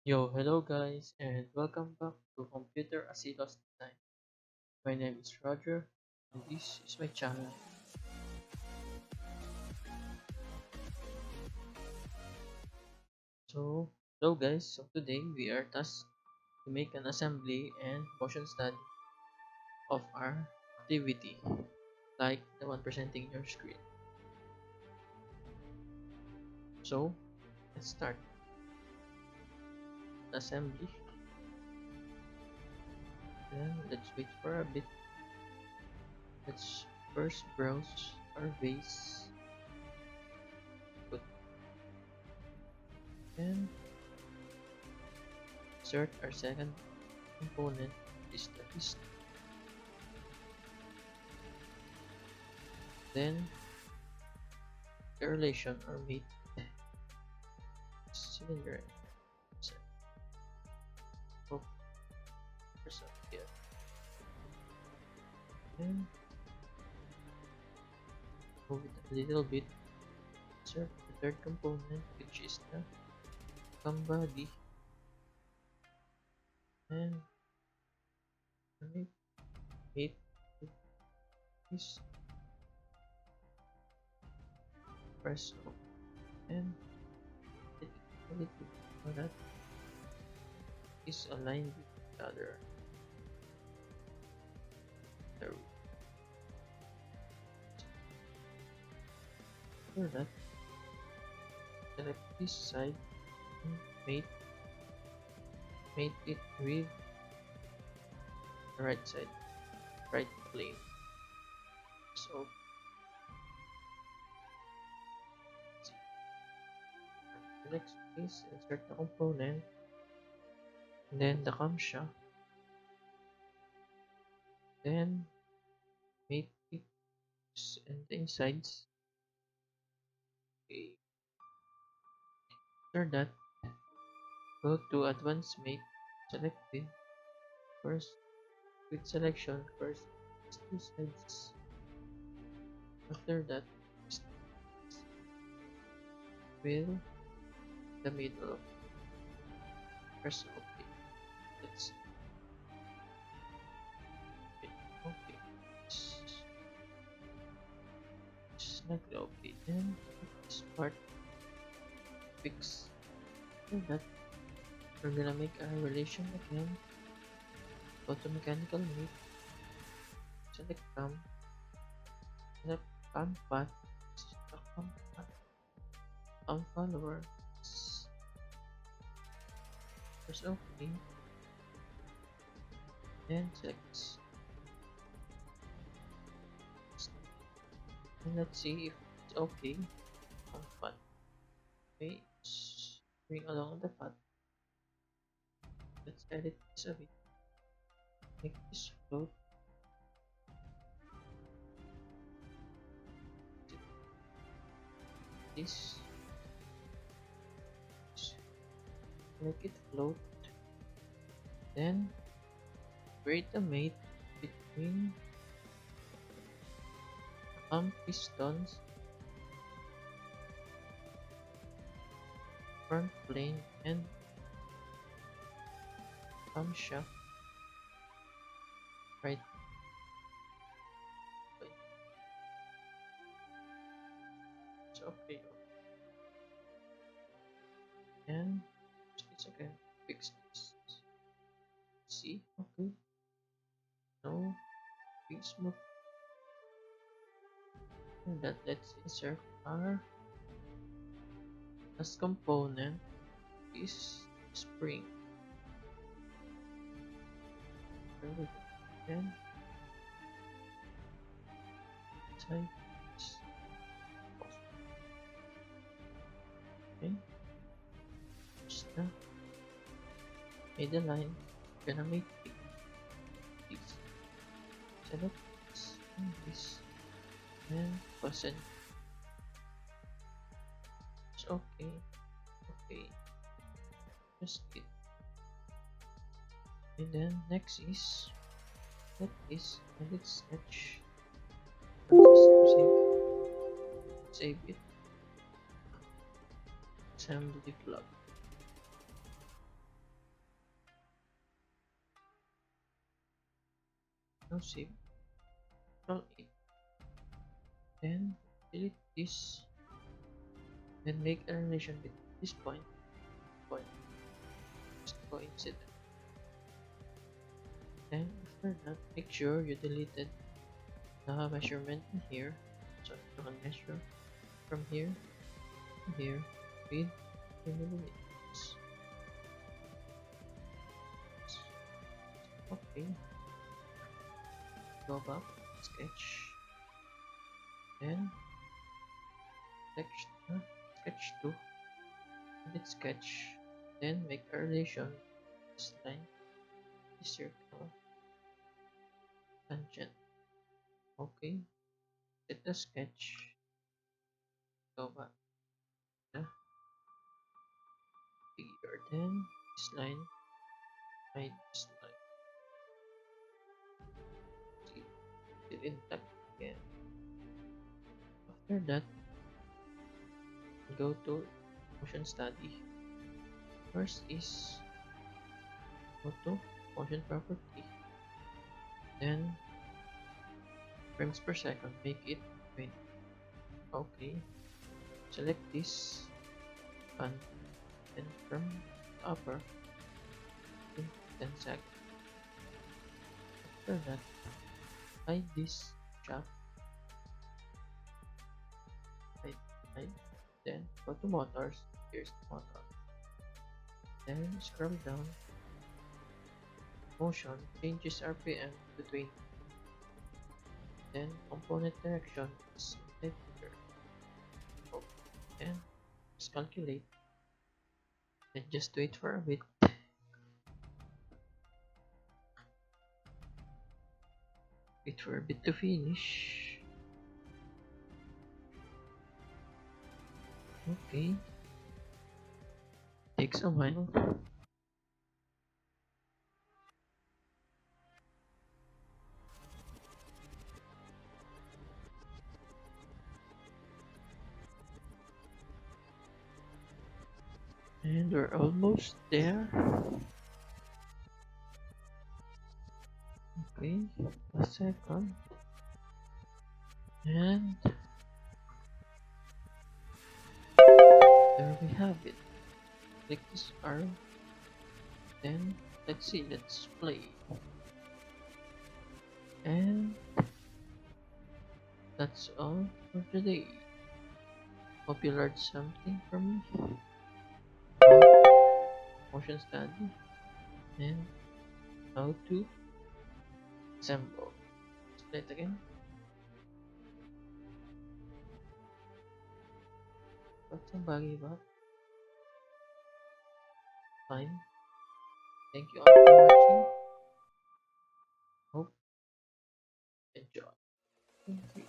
Yo, hello guys, and welcome back to Computer Asilo's Design. My name is Roger, and this is my channel. Hello guys, so today we are tasked to make an assembly and motion study of our activity, like the one presenting your screen. So, let's start. Assembly, then let's wait for a bit. Let's first browse our base, put and insert our second component is the piston. Then the relation or mate cylinder set of person here. Then move it a little bit. Insert the third component, which is the cam body, and make it is press off and let it a little bit so that is aligned with the other. There we go. For that, select this side and mate it with the right side, right plane. So the next is insert the component, and then the camshaft, then mate it and the insides. Okay. After that, go to advanced mate, select with first with selection first two sides. After that, with the middle of first. Okay, let's okay. Select okay, then this part fix. After that, we're gonna make a relation again. Go to mechanical mate, select cam, select cam path, cam path, cam follower, press OK, and select this. And let's see if it's okay. Cam path. Okay, it's going along the path. Let's edit this a bit. Make this float. This. Make it float. Then create a mate between pistons, front plane, and camshaft. Right. It's okay. And it's again. Fix this. See? Okay. No. Be smooth. And that let's insert our last component is spring. There we go. Then side this. Okay. Just now. Made the line. Gonna make this. Select this and this. And fasten. It's okay. Okay. Just it. And then next is let this and let's sketch. Just to save it. Assembly plug. Now save. Control 8. Then delete this. Then make a relation between this point, just coincident. Then after that, make sure you deleted the measurement in here, so you can measure from here to here with 3 millimeters. Okay, go back, sketch, then sketch 2, edit sketch, then make a relation this line, this circle, tangent. Okay, set the sketch, go back the figure, then this line, hide this line, see, still intact again. After that, go to motion study. First is go to motion property, then frames per second, make it 20. Okay, select this and from the upper in 10 seconds. After that, hide this shaft, hide, then go to motors, here's the motor. Then scroll down, motion, changes RPM to 20. Then component direction is here. And just calculate. Then just wait for a bit. Wait for a bit to finish. Okay. Takes a while. And we're almost there. Okay, a second. And there we have it. Click this arrow. Then let's see, let's play. And that's all for today. Hope you learned something from me about motion study and how to assemble. Let's play it again. What's some baggy about? Fine. Thank you all for watching. Hope you enjoy. Thank you.